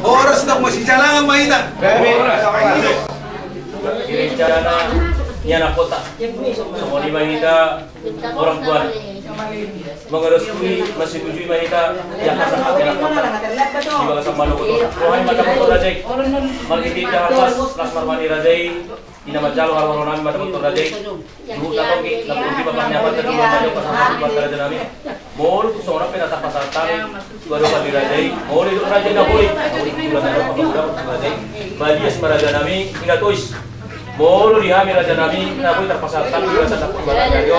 Oras na masih jalan mahina. Kiri jalan niya na kota. Semua lima kita orang tua mengerestui masih tujuh kita yang kasar hati na kota. Di bawah sama lo kota. Rohai mata motor rajai. Malkiti jahapas Lasmar Mani rajai. Ina majalo harwaro nami mata motor rajai. Dulu tatong ki laputi bapaknya pada di bawah pasar di bawah raja nami. Mall tu seorang penata pasar tani baru kali rajai. Mall itu raja nggak boleh. Bulan ada rajai. Badias maraja nami ingat tois. Molo di hamil raja nami, nabi terpasarkan di rasa takut barang dari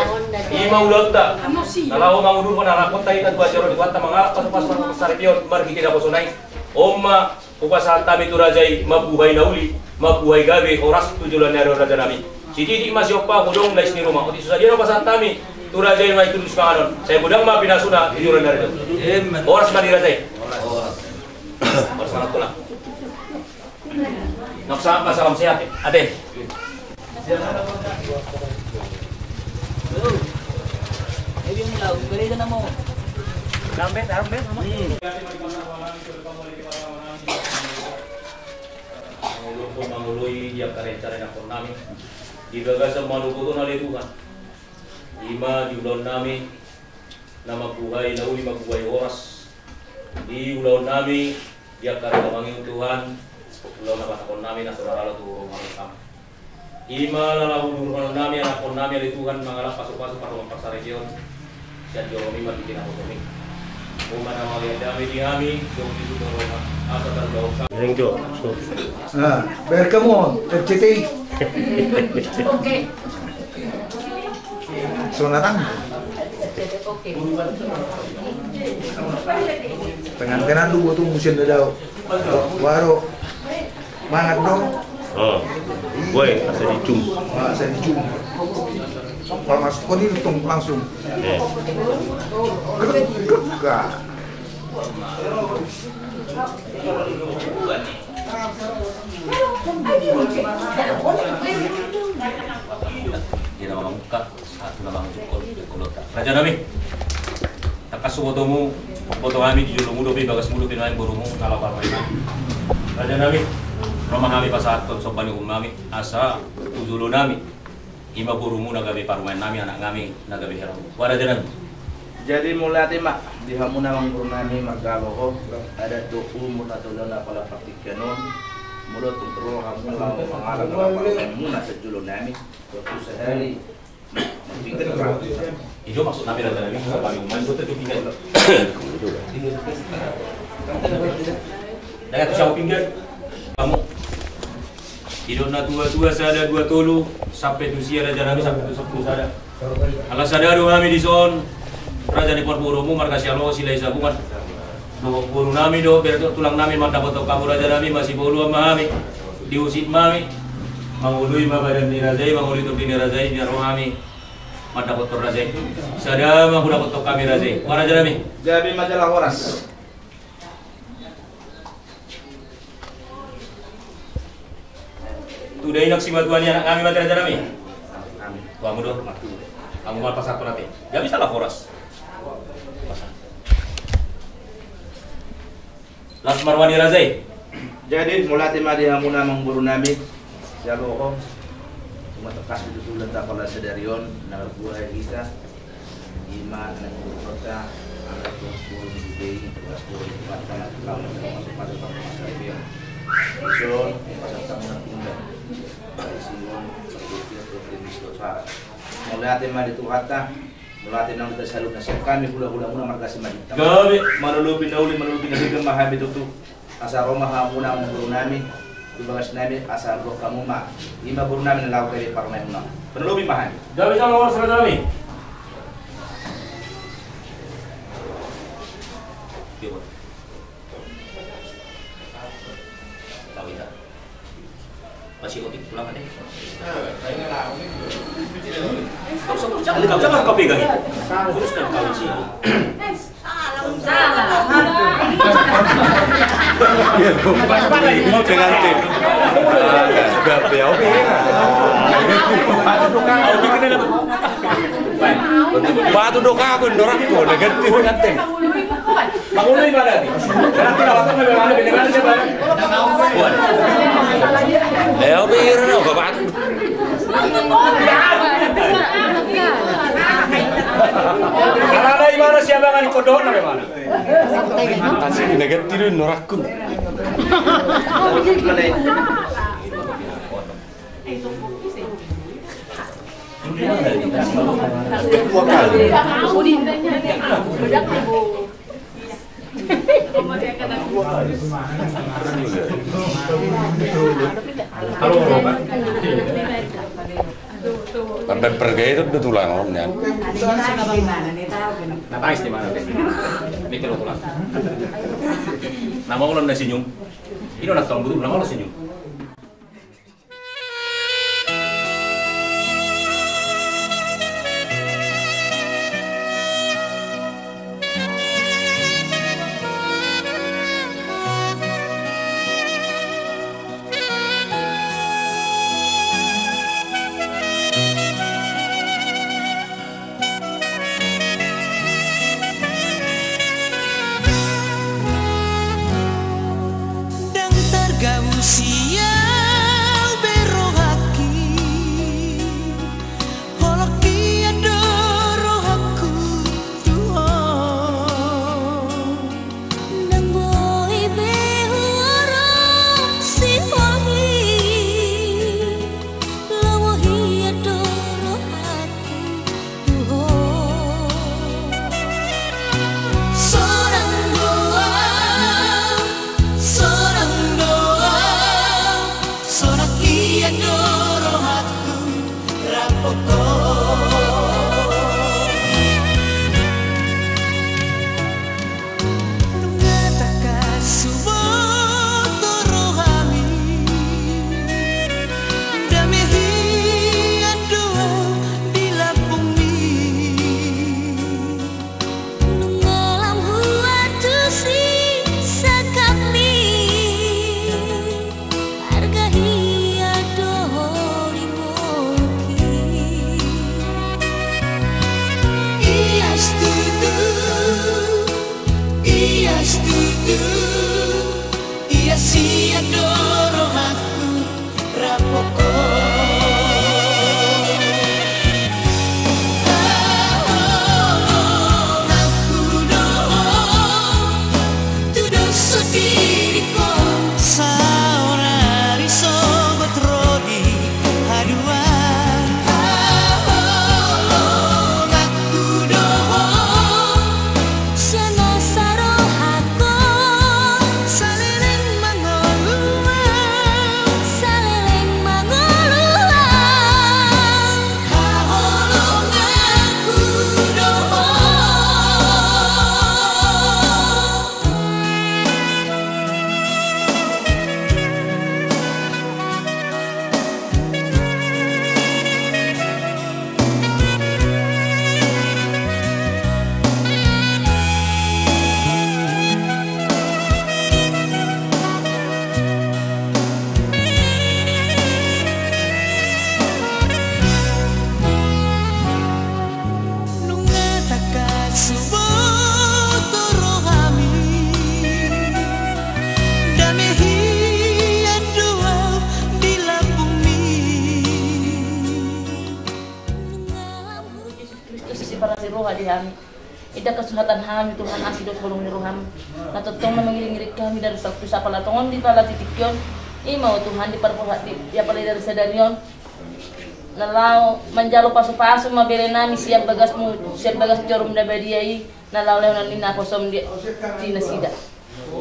ima ulang tak. Kalau mau dulu menarakot tadi kan baca orang kuat mengarap pas pasar pion margi tidak kosonai. Oma upasal tami tu rajai mabuhai nauli, mabuhai gabe horas tujuan dari raja nami. Siti di masih opa kudong lais di rumah. Oti susah dia pasal tami tu rajai mai terus kanon. Saya budang ma pinasuna tujuan dari itu. Horas mandi rajai. Horas mana tulah. Naksa apa salam sehat? Ade. Mengului dia karya nami digagas maluku nali Tuhan. Lima di ulang nami nama buhay nauli mabuhay oras di ulang nami dia karya manging Tuhan ulang nabatakon nami na saudara tu malam. Ima lalau nurul nami anak pon nami ali Tuhan mengalap pasuk-pasuk pada pasar region dan jomi mati kena kotomi. Umana mawia dami di kami jomi itu norma asa terbau. Rengjo. Ah, berkamu tercetai. Oke. Sunatan. Oke. Pengantinan dulu tuh musim dadau. Baru mangat dong. Oh, boy, asal dicum. Saya dicum. Kalau masuk kau dihitung langsung. Gak. Dia nama muka satu nama cukup kolot. Raja nami. Takas fotomu foto kami di julu mudo bagas mudo pinain borumu kalau parmainan. Raja nami. Rumah kami pasat kon sobani umami asa tujulu nami. Ima borumu nagabe parmain nami anak kami nagabe heramu. Waraja nami. Jadi mulai tema di hamuna manggurnami magaloho ada doku munatulana pala praktikanon mulut kontrol hamun lau mangalang pala muna sejulu nami waktu sehari mempikir Itu maksud nabi raja nami sobani umami itu tuh pinggir. Dengan siapa pinggir kamu hidup na tua sada dua tolu sampai dusia raja nami sampai 10 sada. Alas sada kami di son raja di Porburumu marga sialo silai sabungan. No buru nami do berarti tulang nami mata foto kamu raja nami masih bolu sama kami. Diusik mami. Mangului ma badan ni razai mangului tu ni razai di roh kami. Mata foto razai. Sada mah udah foto kami razai. Wa raja nami. jadi majalah horas Tu dah inak si matuan anak kami mati raja nami. Kamu do. Kamu mal pasar nanti. Gak bisa lah horas. Lasmar Mani razai. jadi mulai tema di hamuna mangburu nami jaloho cuma tekas itu sudah tak pala sedarion nalar buah kita ima anak kota anak buah di kelas buah di tempat kalau masuk pada pasar dia ison pasar tamunan tunda ison berpikir berpikir mulai tema di tuata mulai tema kita selalu nasib kami hula-hula muna markasi majid Gabi. manulubi nauli manulubi nabi gemahabi tutu asa Roma hamuna guru nami ibagas nami asa roh kamu ma ima guru nami nalaw kay parmay mo penulobi mahan Gabi sa mga oras sa kami. Masih otik pulang kan? Jangan kau pegang itu. Teruskan kau sih. Mau dengan tim. Sudah beliau. Batu doka aku dorang tuh ganti dengan tim. Bangun lagi mana nih? Nanti awak bagaimana dengan siapa? Leo pikir no bapak. Karena ada mana siapa kan kodok na mana? Kasih ganti dulu norakun. Dua kali. Sampai pergi itu udah tulang omnya. Napais di mana? Ini kalau tulang. Nama ulang nasi senyum. Ini orang tahun betul nama ulang senyum. Ida kesunatan kami Tuhan asidot tolong ni roham. Natutong na mengiring-iring kami dari waktu sa palatongon di pala titikyon. Imaw Tuhan di parpuhat di ya pala dari sadarion. Nalaw manjalo paso-paso mabere nami siap bagas jorum na badiyai. Nalaw lew na nina kosom di nasida.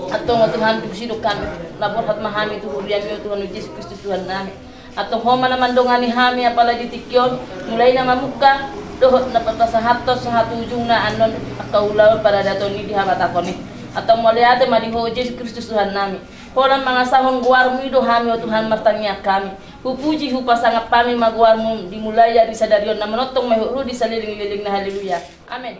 Atau Tuhan tusido kami labor hat mahami tu huriami Tuhan Yesus Kristus Tuhan nami. Atau homa naman dongani hami apalagi tikyon mulai na mamuka dohot na patasa hatos sa hatujung na anon akaulaw para datoni di habatakoni. Atau maliate madiho Yesus Kristus Tuhan nami. Holan mga sahon guarmu ido hami o Tuhan martangnya kami. Hupuji hupasangap kami maguarmu dimulai dari sadarion na menotong mahuru di saliling-liling na haleluya. Amin.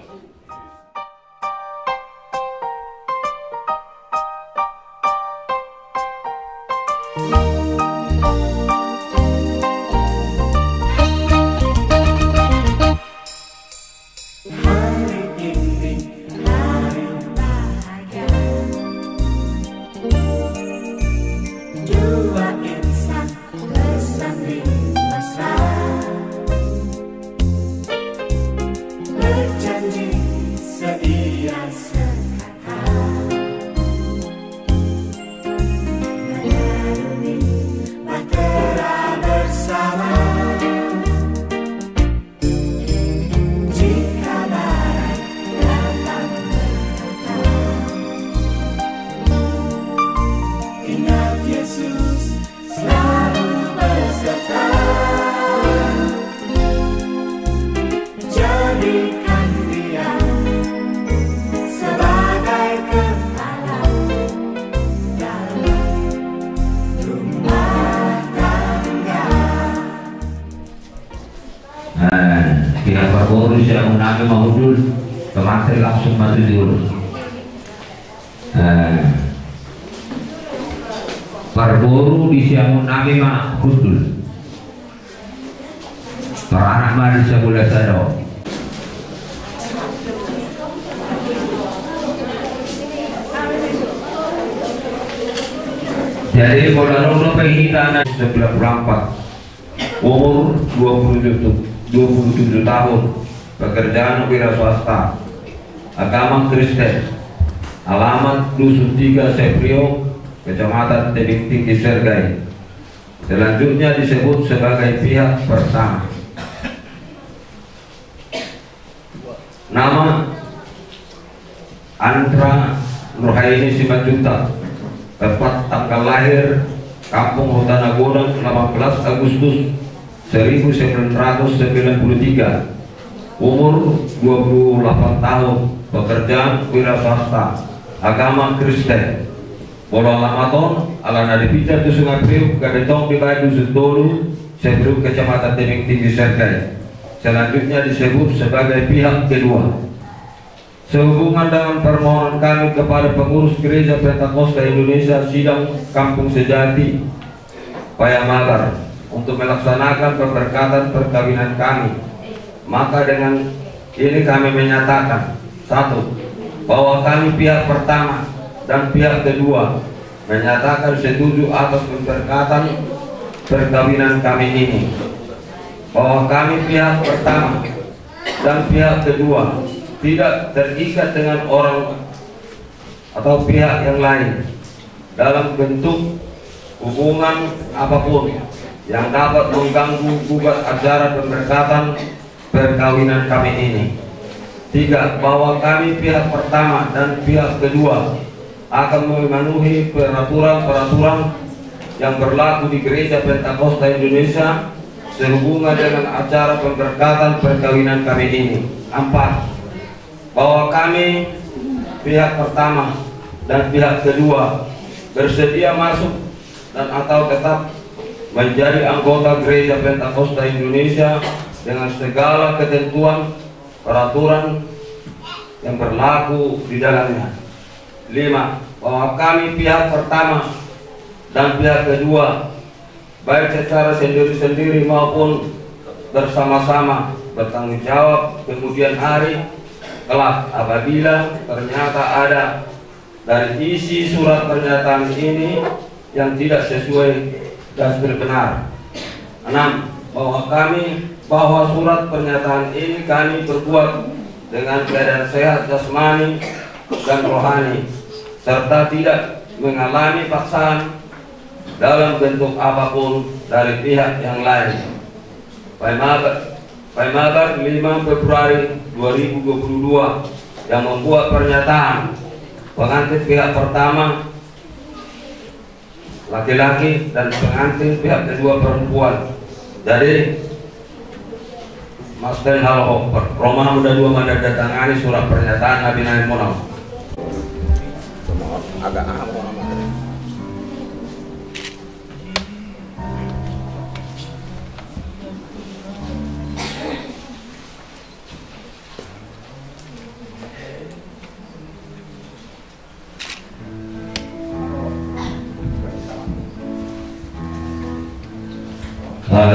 Pihak Parboru sudah mengambil mahudul kemarin langsung maju diurus. Parboru di siamun nami mah hudul. Para anak mari sebulan sado. Jadi kalau penghitana sebelah berangkat umur 27 tahun, pekerjaan wira swasta, agama Kristen, alamat Dusun 3 Seprio, Kecamatan Tebing Tinggi Sergai. Selanjutnya disebut sebagai pihak pertama. Nama Andra Nurhaini Simanjunta, tepat tanggal lahir Kampung Hutan Agodang 18 Agustus 1993, umur 28 tahun, pekerjaan wira swasta, agama Kristen, bola lamaton ala nadipita tu Sungai Priuk kadetong di Badu Sentolu Sebruk Kecamatan Tebing Tinggi Sergai. Selanjutnya disebut sebagai pihak kedua. Sehubungan dengan permohonan kami kepada pengurus Gereja Pentakosta Indonesia Sidang Kampung Sejati Payamagar untuk melaksanakan pemberkatan perkawinan kami, maka dengan ini kami menyatakan: 1. Bahwa kami pihak pertama dan pihak kedua menyatakan setuju atas pemberkatan perkawinan kami ini. Bahwa kami pihak pertama dan pihak kedua tidak terikat dengan orang atau pihak yang lain dalam bentuk hubungan apapun yang dapat mengganggu gugat acara pemberkatan perkawinan kami ini. 3. Bahwa kami pihak pertama dan pihak kedua akan memenuhi peraturan-peraturan yang berlaku di Gereja Pentakosta Indonesia sehubungan dengan acara pemberkatan perkawinan kami ini. 4. Bahwa kami pihak pertama dan pihak kedua bersedia masuk dan atau tetap menjadi anggota Gereja Pentakosta Indonesia dengan segala ketentuan peraturan yang berlaku di dalamnya. 5. Bahwa kami pihak pertama dan pihak kedua baik secara sendiri-sendiri maupun bersama-sama bertanggung jawab kemudian hari kelak apabila ternyata ada dari isi surat pernyataan ini yang tidak sesuai dan benar. 6. Bahwa surat pernyataan ini kami berbuat dengan keadaan sehat jasmani dan rohani serta tidak mengalami paksaan dalam bentuk apapun dari pihak yang lain. Payamagar 5 Februari 2022 yang membuat pernyataan pengantin pihak pertama laki-laki dan pengantin pihak kedua perempuan dari Mas Den Haloper. Roma Muda 2 menandatangani surat pernyataan Nabi Muhammad. Agak apa namanya?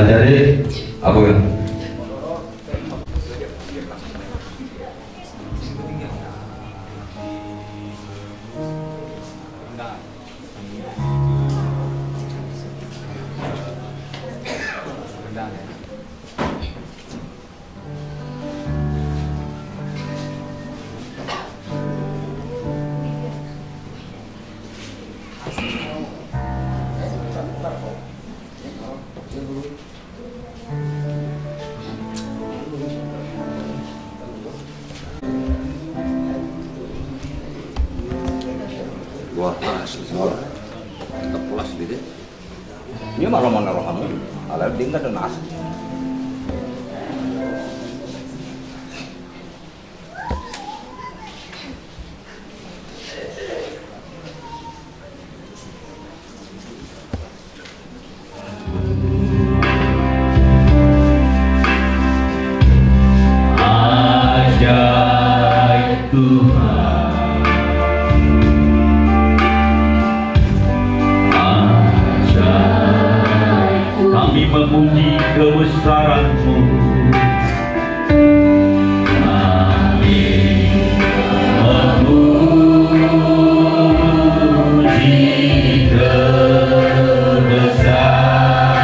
Jadi apa ya? Wah, asli semua. Terpulas gitu. Ini malah mana kamu? Alah dia nggak ada nasi. Memuji kebesaran-Mu, kami memuji kebesaran-Mu.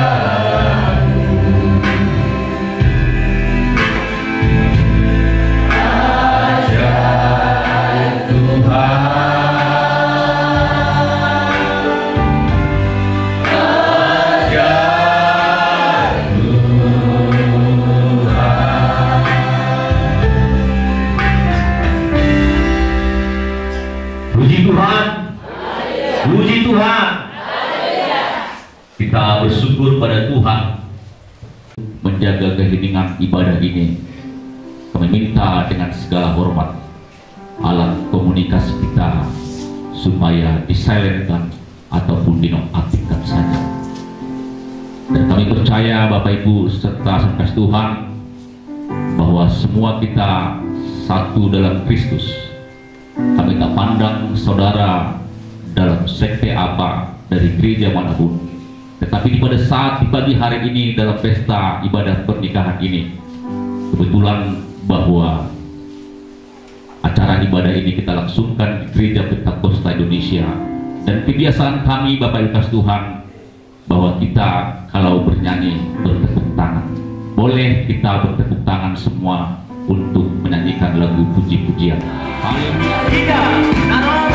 Ajaib Tuhan, puji Tuhan. Kita bersyukur pada Tuhan menjaga keheningan ibadah ini. Kami minta dengan segala hormat alat komunikasi kita supaya disilentkan ataupun dinonaktifkan saja. Dan kami percaya Bapak Ibu serta saudara Tuhan bahwa semua kita satu dalam Kristus. Kami tak pandang saudara dalam sekte apa dari gereja manapun, tetapi pada saat di pagi hari ini dalam pesta ibadah pernikahan ini, kebetulan bahwa acara ibadah ini kita langsungkan di Gereja Pentakosta Indonesia, dan kebiasaan kami Bapak Ibu Tuhan bahwa kita kalau bernyanyi bertepuk tangan, boleh kita bertepuk tangan semua untuk menyanyikan lagu puji-pujian. Haleluya. Lama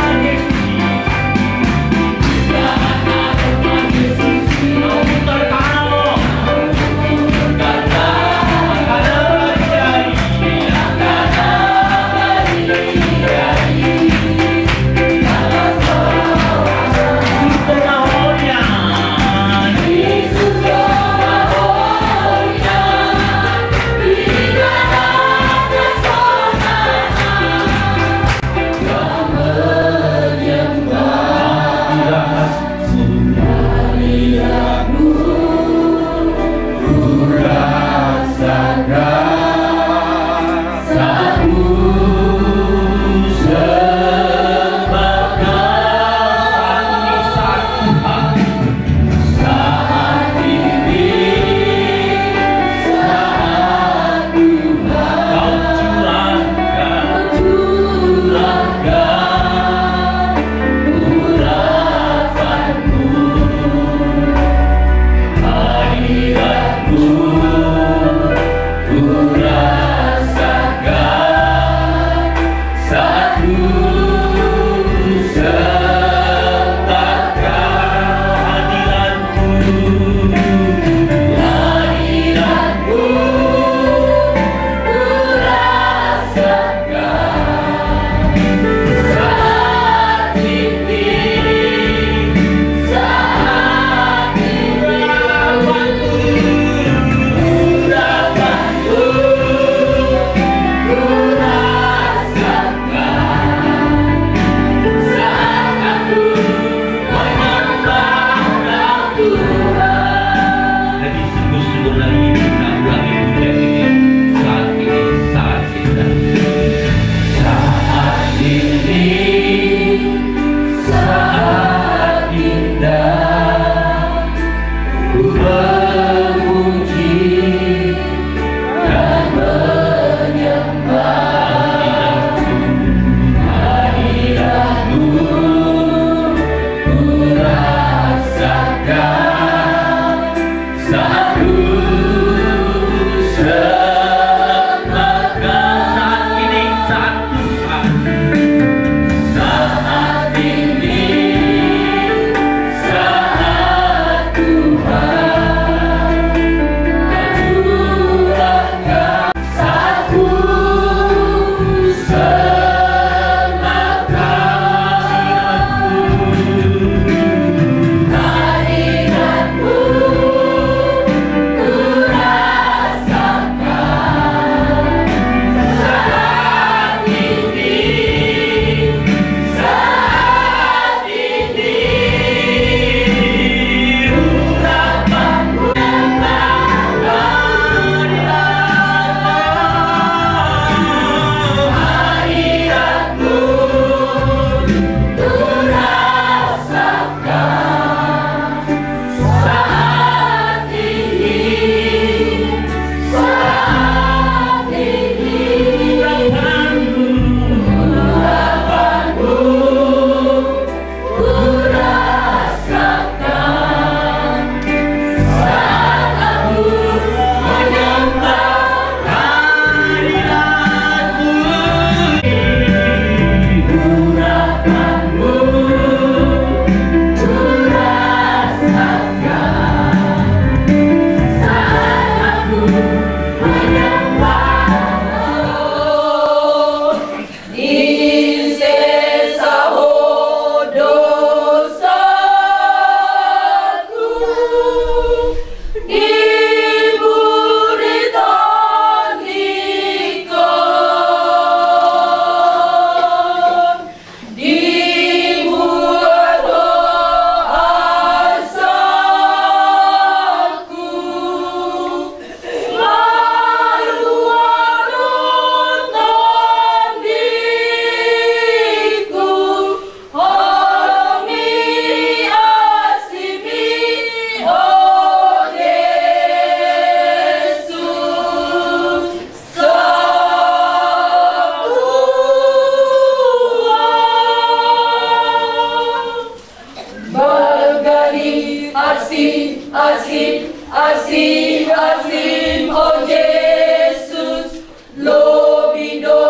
asin, asin, asin, asin, oh Jesus, lobido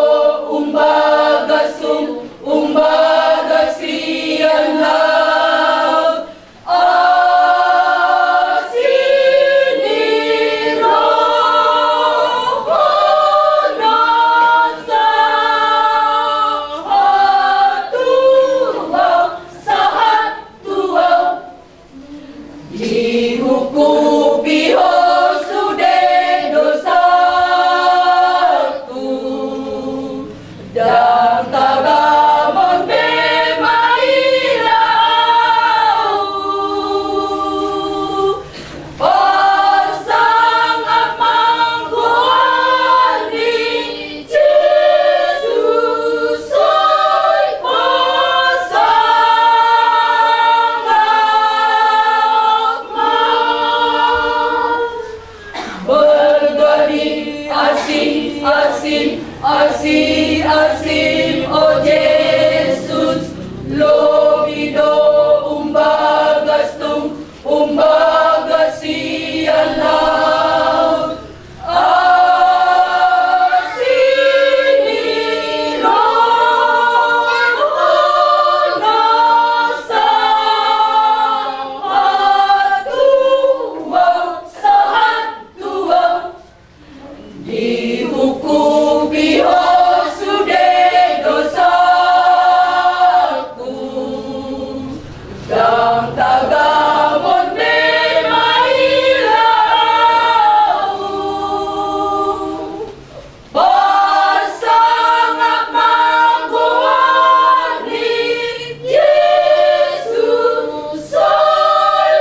umbagasum, umbagasian lang, asiniro konasa, hatuwa, sahatuwa, dihukum biho sudah dosaku dan tagamon bemailau pasang mangguani Jesus soy bergani asin, asin, asin, asin, oh Jesus, lobido umbagastum, umbagasian lang, asiniro konasa, hatuwa, sahatuwa, dihukum biho sudah dosaku dan tagamon memailau pasang mangguani Jesus soy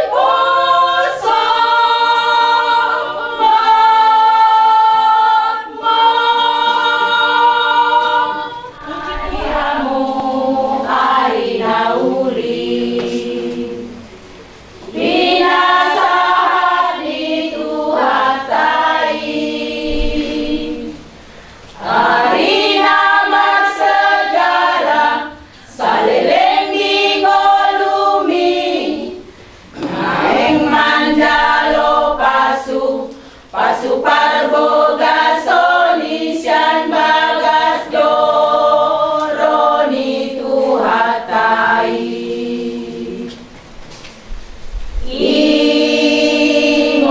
Ayamu ainauli binasahat dituhatai arina maksegara salelenggi ngolumi naeng manjalo pasu pasu parboga sonisian bagas doroni tuhatai ingot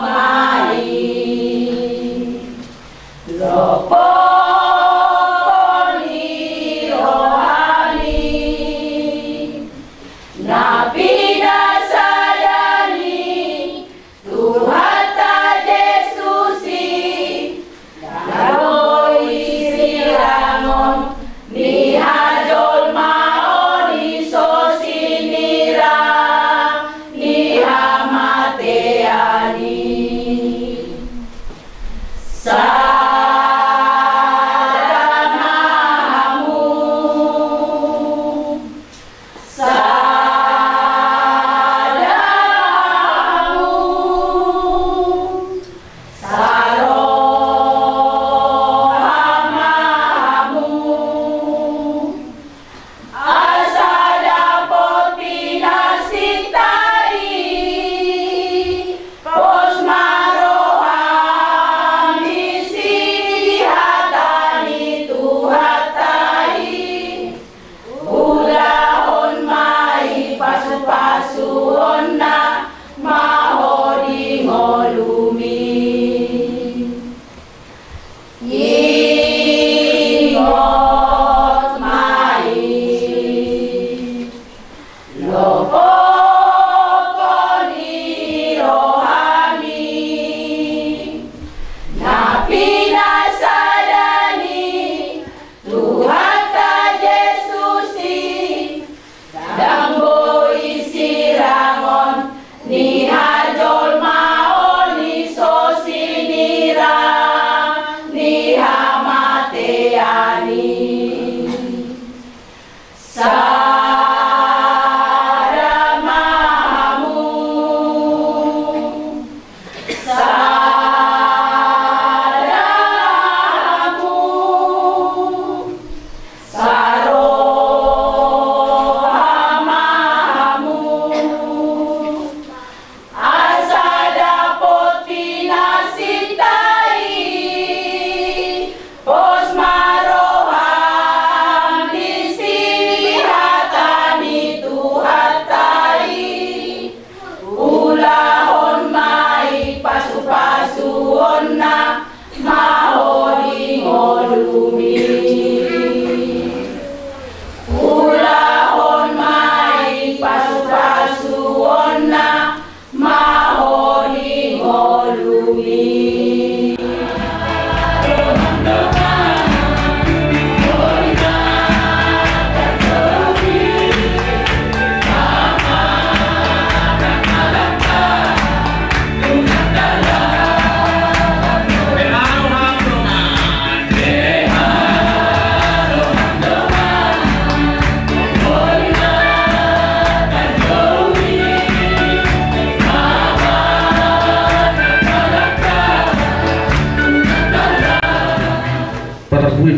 mai loponi rohani napina sadani tuhata Yesusi daroi sirangon ni hajol maoni sosinira ni hamateani sadamamu sadamamu sarohamamu asada pinasitai pos marohami sihatani tuhatai ulahon mai pasu-pasuon na mahodi ngolumi ingot mai lopokoni rohani napina sadani tuhata Yesusi dambo isirangon ni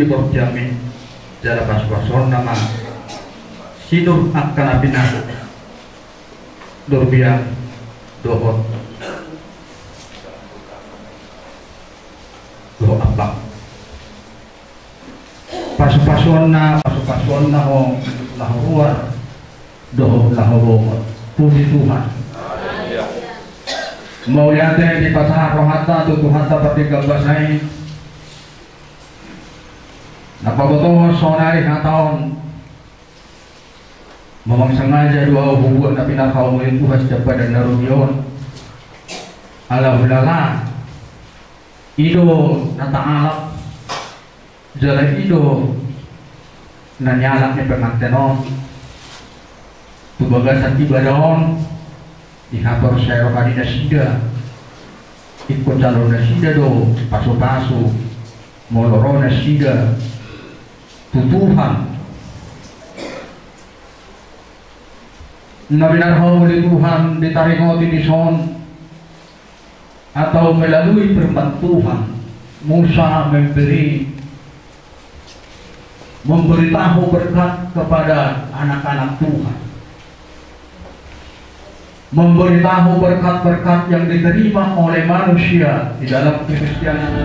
borjamin jala pas-pason nama sidur akan abina dorbiang dohot do abang pasu-pason na ho lahuar do lahoro puji Tuhan. Mau yate di pasar rohata tu Tuhan seperti gabasai napaboto sonari tahun memang sengaja dua hubungan tapi nakau mulai Tuhan sejak dan narubion ala ulala ido nata alap jalan ido nanyalak ni pengantenon tu bagasan ibadon dihapor saya kali nasida ikut calon nasida do pasu-pasu moloro nasida tutuhan nabinarho oleh Tuhan ditarik di son atau melalui firman Tuhan Musa memberitahu berkat kepada anak-anak Tuhan, memberitahu berkat-berkat yang diterima oleh manusia di dalam Kristianisme.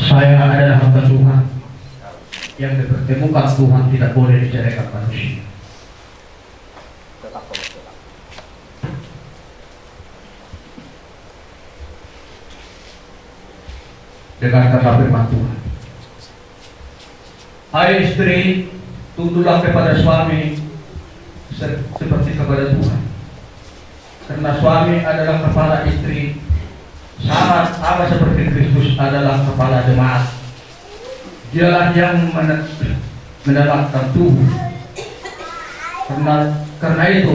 Saya adalah hamba Tuhan yang dipertemukan Tuhan tidak boleh diceraikan manusia. Dengarkanlah firman Tuhan. Hai istri, tunduklah kepada suami seperti kepada Tuhan. Karena suami adalah kepala istri, sama seperti Kristus adalah kepala jemaat. Dialah yang mendalamkan tubuh. Karena itu,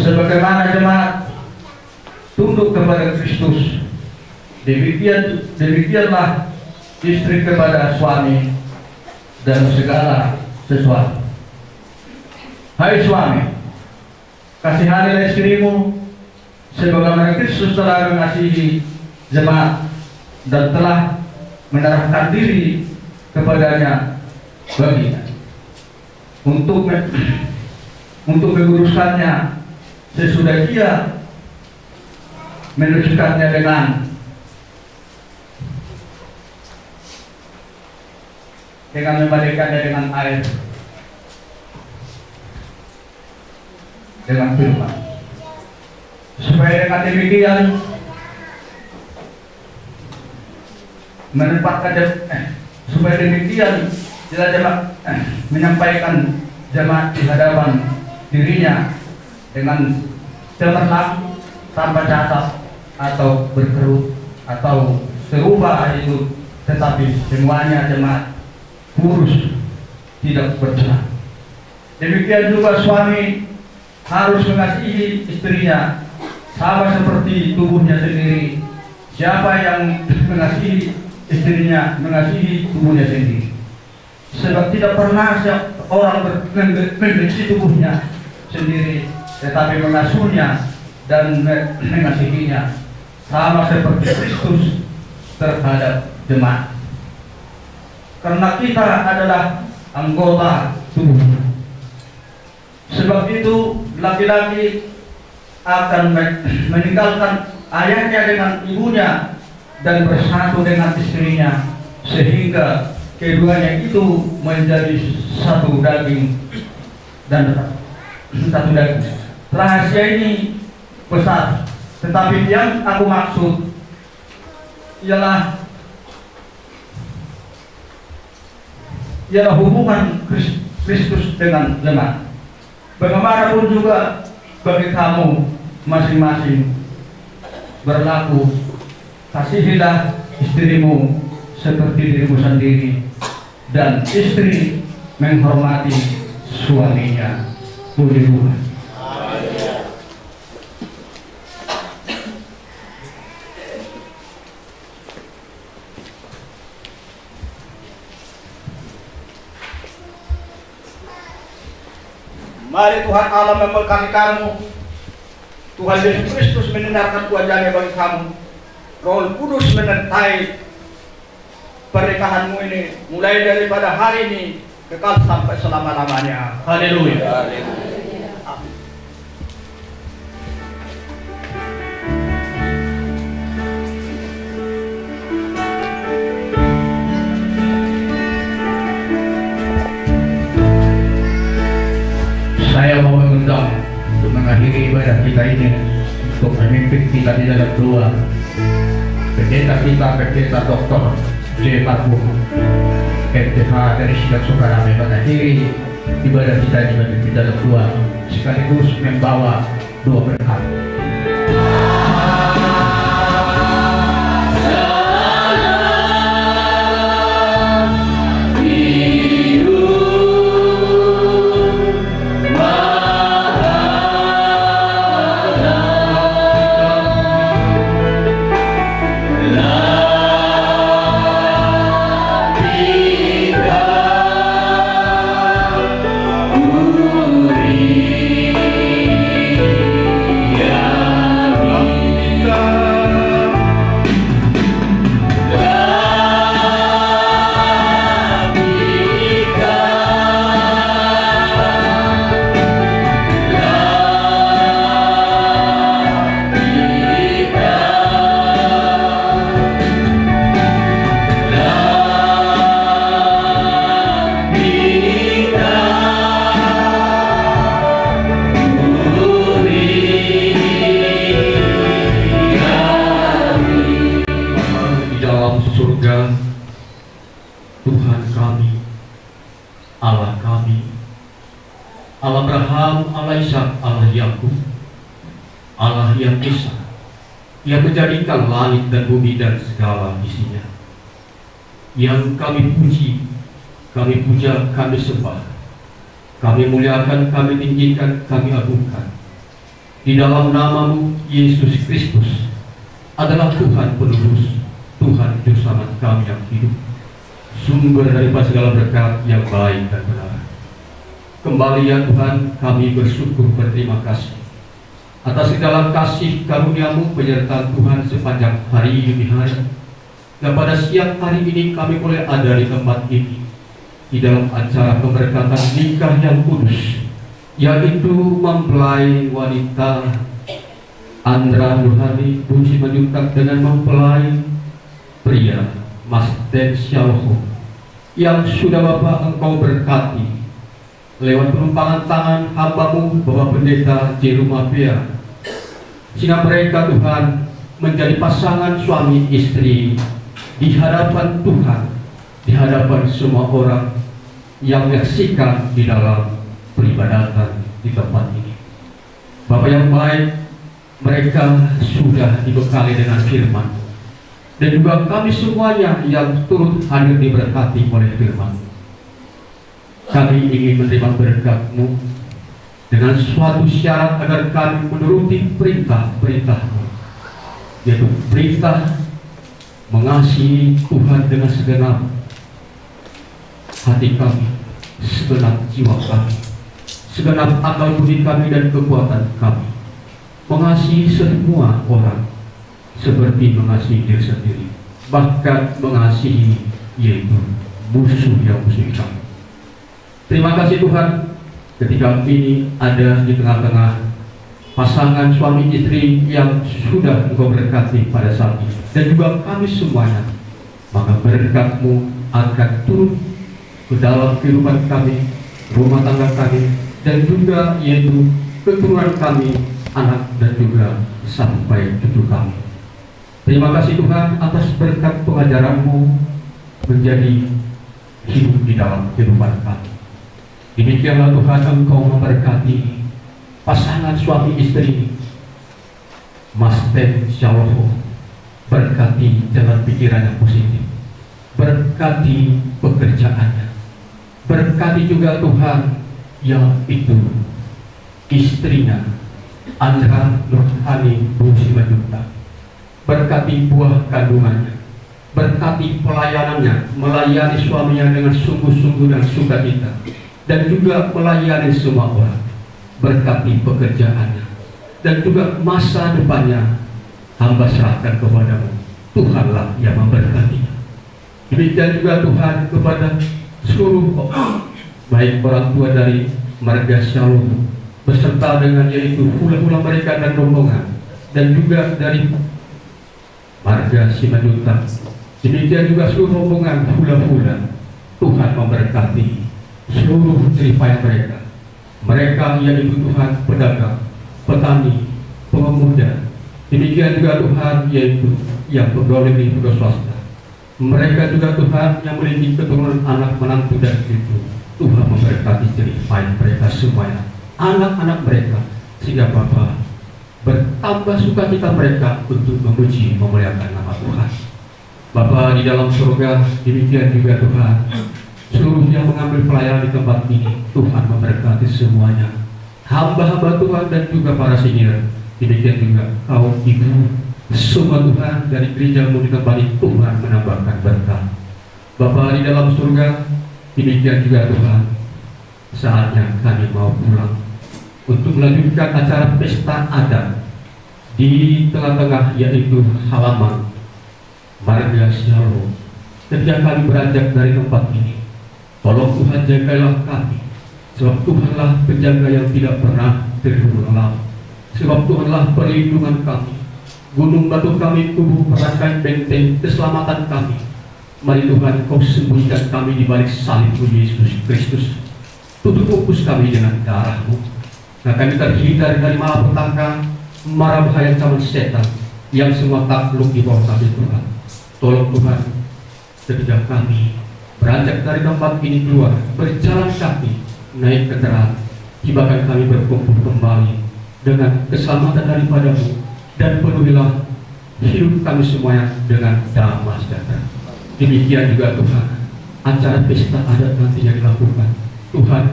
sebagaimana jemaat tunduk kepada Kristus, demikianlah istri kepada suami dan segala sesuatu. Hai suami, kasihanilah istrimu sebagaimana Kristus telah mengasihi jemaat dan telah menyerahkan diri kepadanya baginya untuk menguruskannya sesudah dia menyucikannya dengan memandikannya dengan air dengan firman, supaya dengan demikian supaya demikian jemaat menyampaikan jemaat di hadapan dirinya dengan cemerlang, tanpa cacat atau berkerut atau serupa itu, tetapi semuanya jemaat kurus, tidak bercelah. Demikian juga suami harus mengasihi istrinya sama seperti tubuhnya sendiri. Siapa yang mengasihi istrinya mengasihi tubuhnya sendiri. Sebab tidak pernah orang membenci tubuhnya sendiri, tetapi mengasuhnya dan mengasihinya, sama seperti Kristus terhadap jemaat. Karena kita adalah anggota tubuhnya. Sebab itu laki-laki akan meninggalkan ayahnya dengan ibunya dan bersatu dengan istrinya, sehingga keduanya itu menjadi satu daging dan satu daging. Rahasia ini besar, tetapi yang aku maksud ialah hubungan Kristus dengan jemaat. Bagaimanapun juga bagi kamu masing-masing berlaku, kasihilah istrimu seperti dirimu sendiri, dan istri menghormati suaminya. Puji Tuhan. Mari Tuhan Allah memberkati kamu. Tuhan Yesus Kristus menendarkan wajahnya bagi kamu. Roh Kudus menyertai pernikahanmu ini, mulai daripada hari ini kekal sampai selama-lamanya. Haleluya. Saya mau mengundang untuk mengakhiri ibadah kita ini, untuk memimpin kita di dalam doa. Pendeta kita, Pendeta Dr. J. Marbu, MTH dari Sidang Sukarame, mengakhiri ibadah kita di dalam doa, sekaligus membawa doa berkat. Allah Abraham, Allah Ishak, Allah Yakub, Allah yang Esa, yang menjadikan langit dan bumi dan segala isinya, yang kami puji, kami puja, kami sembah, kami muliakan, kami tinggikan, kami agungkan. Di dalam namamu Yesus Kristus adalah Tuhan penebus, Tuhan Juru Selamat kami yang hidup, sumber daripada segala berkat yang baik dan benar. Kembali ya Tuhan, kami bersyukur, berterima kasih atas segala kasih karunia-Mu penyertaan Tuhan sepanjang hari ini hari. Dan pada siang hari ini kami boleh ada di tempat ini, di dalam acara pemberkatan nikah yang kudus, yaitu mempelai wanita Andra Nurhani Puji Manjungkak dengan mempelai pria Mas Den Syaloho yang sudah Bapak Engkau berkati lewat penumpangan tangan hamba-Mu Bapak Pendeta J. Rumapia, sehingga mereka Tuhan menjadi pasangan suami istri di hadapan Tuhan, di hadapan semua orang yang menyaksikan di dalam peribadatan di tempat ini. Bapak yang baik, mereka sudah dibekali dengan firman, dan juga kami semuanya yang turut hadir diberkati oleh firman. Kami ingin menerima berkat-Mu dengan suatu syarat agar kami menuruti perintah-perintah-Mu, yaitu perintah mengasihi Tuhan dengan segenap hati kami, segenap jiwa kami, segenap akal budi kami dan kekuatan kami, mengasihi semua orang seperti mengasihi diri sendiri, bahkan mengasihi yaitu musuh yang musuh kami. Terima kasih Tuhan, ketika ini ada di tengah-tengah pasangan suami istri yang sudah Engkau berkati pada saat ini, dan juga kami semuanya, maka berkat-Mu akan turun ke dalam kehidupan kami, rumah tangga kami, dan juga yaitu keturunan kami, anak dan juga sampai cucu kami. Terima kasih Tuhan atas berkat pengajaran-Mu menjadi hidup di dalam kehidupan kami. Demikianlah Tuhan, Engkau memberkati pasangan suami istri Mas Ten Syaloho, berkati jalan pikiran yang positif, berkati pekerjaannya, berkati juga Tuhan yang itu istrinya Andra Nurhani Busimajuta, berkati buah kandungannya, berkati pelayanannya, melayani suaminya dengan sungguh-sungguh dan sukacita, dan juga melayani semua orang, berkati pekerjaannya, dan juga masa depannya hamba serahkan kepadamu. Tuhanlah yang memberkatinya. Demikian juga Tuhan kepada seluruh baik orang tua dari marga Shalom beserta dengan yaitu hula-hula mereka dan rombongan, dan juga dari marga Simajuta. Demikian juga seluruh rombongan hula-hula. Tuhan memberkati seluruh jeripaya mereka. Mereka yaitu Tuhan pedagang, petani, pengemuda. Demikian juga Tuhan yaitu yang pegawai negeri, pegawai swasta. Mereka juga Tuhan yang memiliki keturunan anak, menantu dan cucu. Tuhan memberkati jeripaya mereka semuanya, anak-anak mereka, sehingga Bapa bertambah sukacita mereka untuk memuji memuliakan nama Tuhan. Bapa di dalam surga, demikian juga Tuhan seluruh yang mengambil pelayanan di tempat ini, Tuhan memberkati semuanya, hamba-hamba Tuhan dan juga para senior. Demikian juga kaum ibu semua Tuhan dari gereja-Mu di tempat ini, Tuhan menambahkan berkat. Bapa di dalam surga, demikian juga Tuhan saatnya kami mau pulang untuk melanjutkan acara pesta adat di tengah-tengah yaitu halaman marga Shalom. Ketika kami beranjak dari tempat ini, tolong Tuhan jagalah kami, sebab Tuhanlah penjaga yang tidak pernah tergulung, sebab Tuhanlah perlindungan kami, gunung batu kami, tubuh perangai benteng keselamatan kami. Mari Tuhan, Kau sembunyikan kami di balik salib-Mu Yesus Kristus. Tutup bungkus kami dengan darah-Mu. Nah, kami terhindar dari malapetaka, mara bahaya ancaman setan yang semua takluk di bawah kami Tuhan. Tolong Tuhan, ketika kami beranjak dari tempat ini keluar, berjalan kaki, naik kendaraan, tibakan kami berkumpul kembali dengan keselamatan daripada-Mu, dan penuhilah hidup kami semuanya dengan damai sejahtera. Demikian juga Tuhan, acara pesta adat nantinya dilakukan. Tuhan,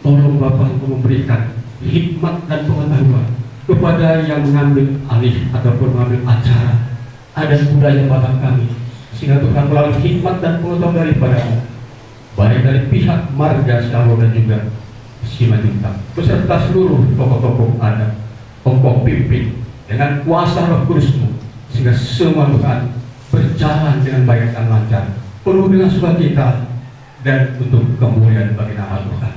tolong Bapa memberikan hikmat dan pengetahuan kepada yang mengambil alih ataupun mengambil acara adat budaya Bapak kami, sehingga Tuhan melalui hikmat dan pengetahuan daripada-Mu, baik dari pihak marga Shalom dan juga Simajuta, beserta seluruh tokoh-tokoh adat, tokoh pimpin dengan kuasa Roh Kudus-Mu, sehingga semua Tuhan berjalan dengan baik dan lancar, penuh dengan sukacita dan untuk kemuliaan bagi nama Tuhan.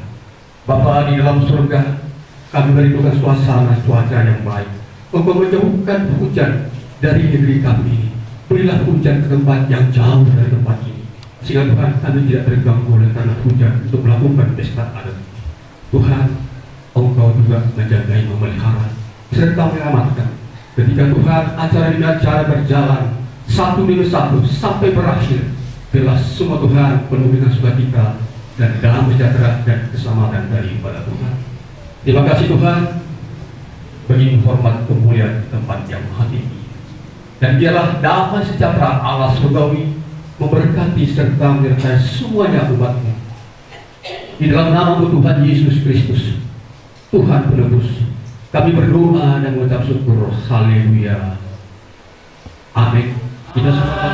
Bapa di dalam surga, kami merindukan suasana cuaca yang baik. Engkau menjauhkan hujan dari negeri kami ini. Berilah hujan ke tempat yang jauh dari tempat ini, sehingga Tuhan kami tidak terganggu oleh tanah hujan untuk melakukan pesta adat. Tuhan, Engkau juga menjagai, memelihara serta menyelamatkan. Ketika Tuhan acara demi acara berjalan satu demi satu sampai berakhir, biarlah semua Tuhan penuh dengan sukacita dan damai sejahtera dan keselamatan daripada Tuhan. Terima kasih Tuhan bagi hormat kemuliaan tempat yang maha tinggi, dan biarlah damai sejahtera Allah surgawi memberkati serta menyertai semuanya umat-Mu. Di dalam nama Tuhan Yesus Kristus, Tuhan penebus, kami berdoa dan mengucap syukur. Haleluya. Amin. Kita semua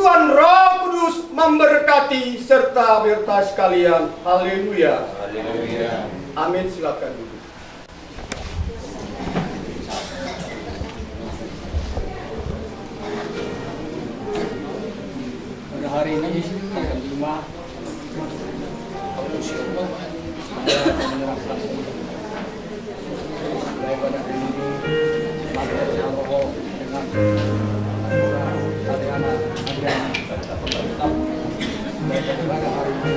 Tuhan Roh Kudus memberkati serta berta sekalian. Haleluya. Haleluya. Amin. Silakan duduk. Pada hari ini tanggal 5 saya menyerahkan daripada ini dengan Adriana tetap pada hari ini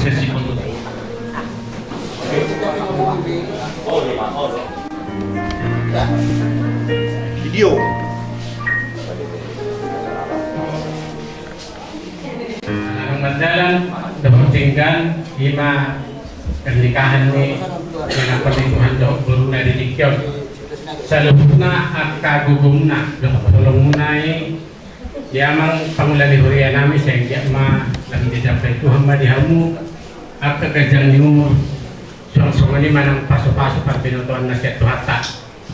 sesi penutup. Video. Berjalan dipentingkan lima pernikahan ini dengan pernikahan baru dari Dikion seluruhnya akka gugumna tolong munai yamang pangulali huriya nami sehingga ma lagi dicapai Tuhan madihamu akka gajang nimu song lima paso-paso pagpinutuan na siya tuhata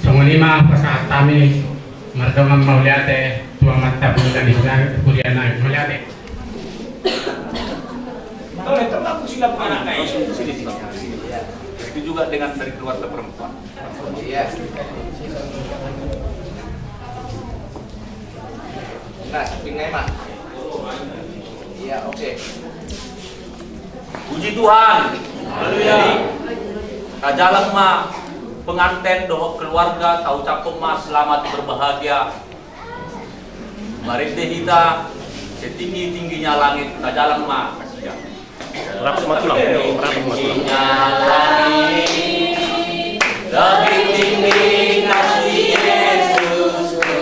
song lima pasahat kami margamang mauliate tuwa mata pangulali huriya nami mauliate. Terlaku sila anak sini. Itu juga dengan dari keluarga perempuan. Iya. Nah, pingai mak. Iya, oke. Puji Tuhan. Haleluya. Kajalang ma pengantin doa keluarga tahu capung ma selamat berbahagia. Mari kita setinggi-tingginya langit kajalang ma. Rapat matulang. Lebih tinggi kasih Yesusku,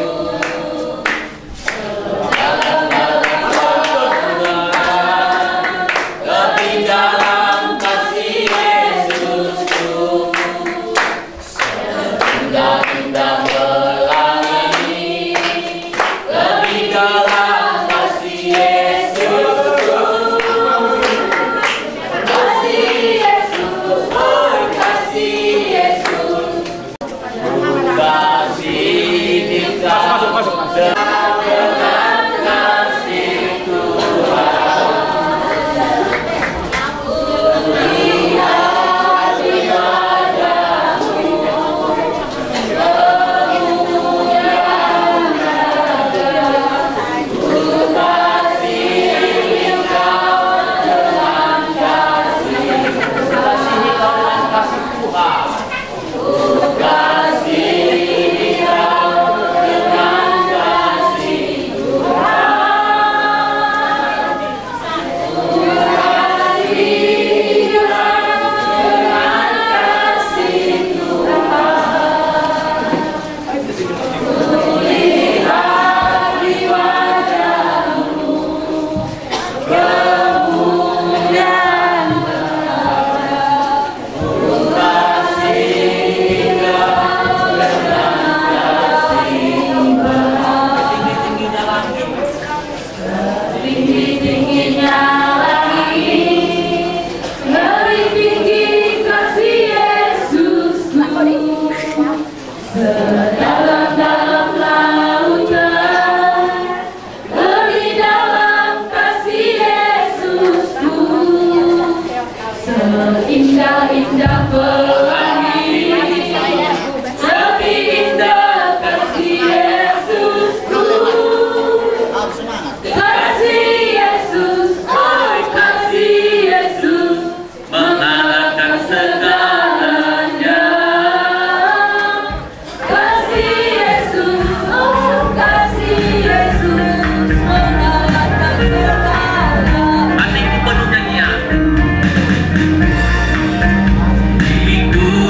lebih dalam kasih Yesusku, seindah-indah pelangi, lebih dalam kasih Yesusku. Indah-indah pelangi, lebih indah kasih Yesusku, kasih Yesus, oh kasih Yesus, mengalahkan segalanya, kasih Yesus, oh kasih Yesus, mengalahkan segalanya. Hatiku penuh nyanyian. Diriku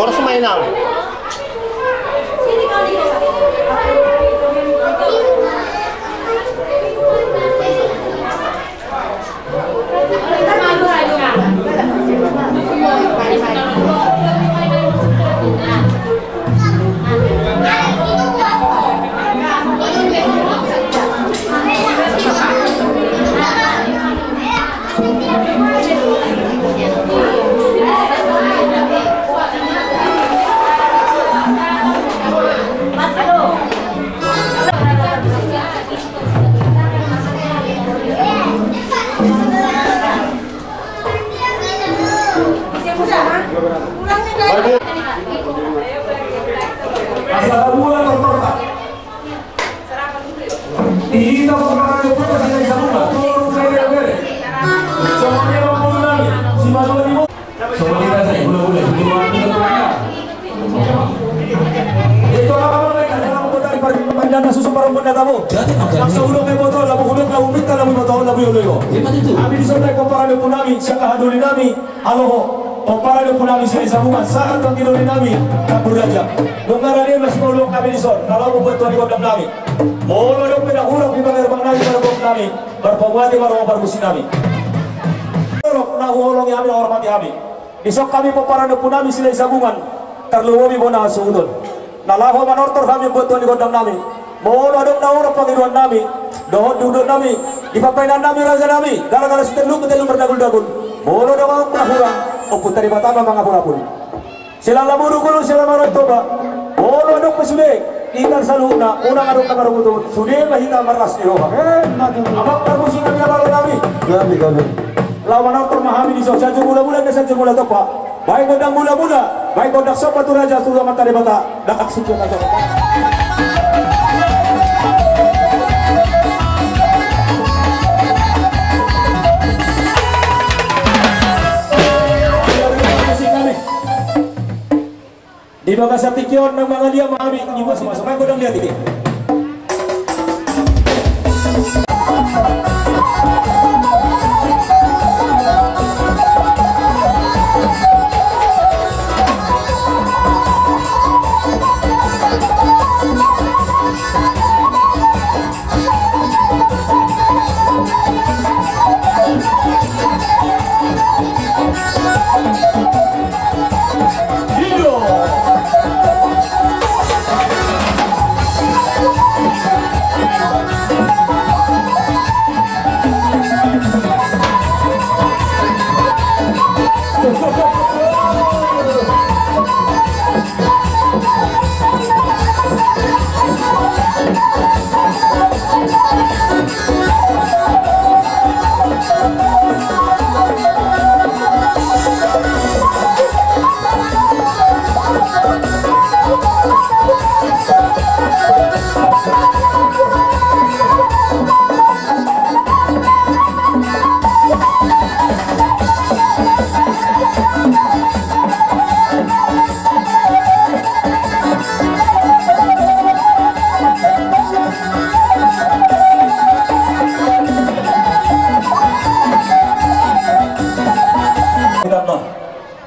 Orang semainan. Susu para benda tamu. Langsung udah memotong, labu huduk, labu minta, labu motong, labu yolo. Kami disotai komparado punami, siapa haduli nami, aloho. Komparado punami saya sambungan saat yang tiduri nami, kabur aja. Dengaran dia masih mau kami disot. Kalau mau buat tuan di kodam nami, mau dong pedak huruf di banggar bang nami pada kodam nami, berpawati baru berbusi nami. Nah ulong yang kami hormati kami. Disok kami komparado punami silai sambungan, terluwi bona sudut. Nalaho manortor kami buat tuan di kodam nami. Mau adong naura pangiruan nami, dohon duduk nami, di papainan nami raja nami, gara-gara seteluk berdagul-dagul. Mau dong ang kurang, uput dari batama mangapun-apun. Silang laburu kulun silang marot toba. Mau adong pesude, ikan saluna, unang adong kamarungutut, sude mahita maras di roha. Abang termusi kami abang nami. Kami. Lawan autor mahami di sosial jumula-mula desa jumula topa. Baik godang mula-mula, baik godang sopa tu raja tu mata di bata, dakak suci kata. Di bawah satikion ng mga dia maami ni masuk-masuk ay godang lihat ini.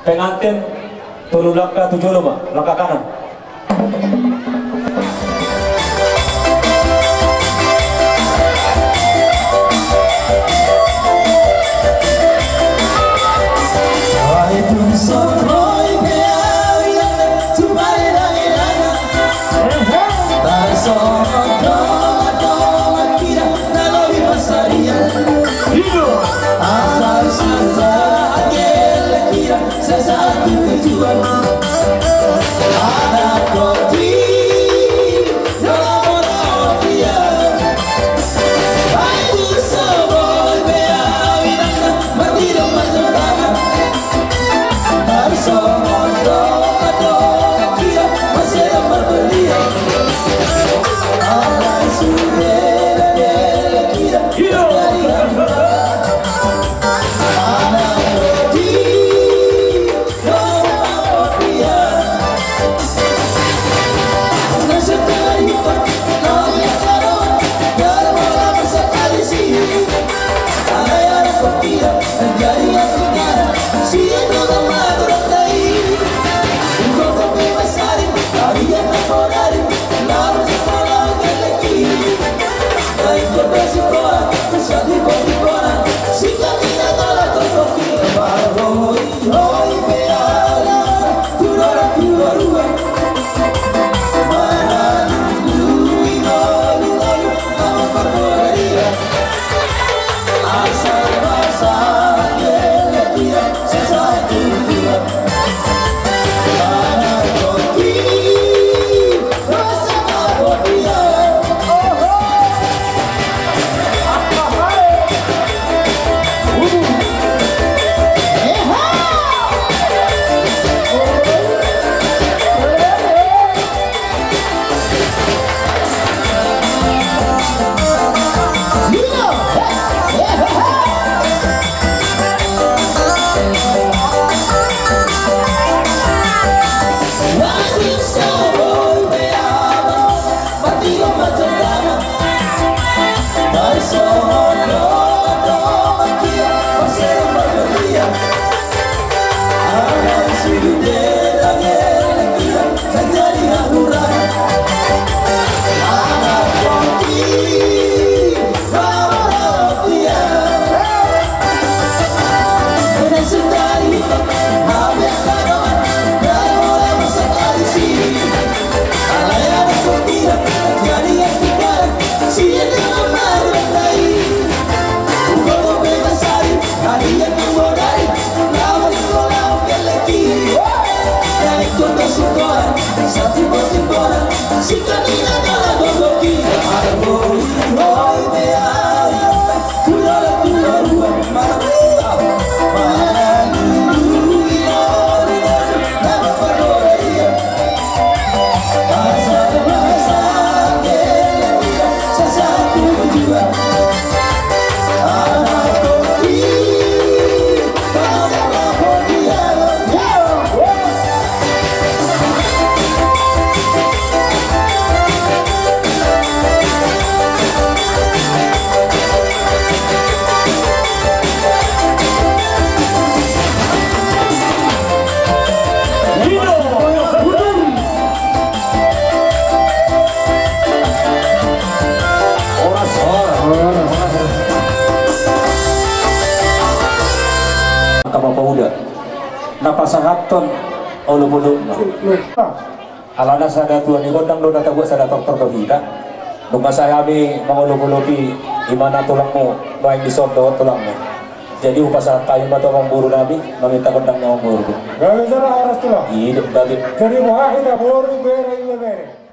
Pengantin tulu langkah 7 loma, langkah kanan. Ada kopi Napasangaton ulu-ulu alana sada tuan ni gondang do data buat sada dokter do hita nung saya kami mangulu-ulupi imana tulangmu main di soto tulangmu jadi upasahan kayu mata memburu nabi meminta gondangnya memburu gak bisa lah orang tulang hidup tadi jadi wah kita buru bere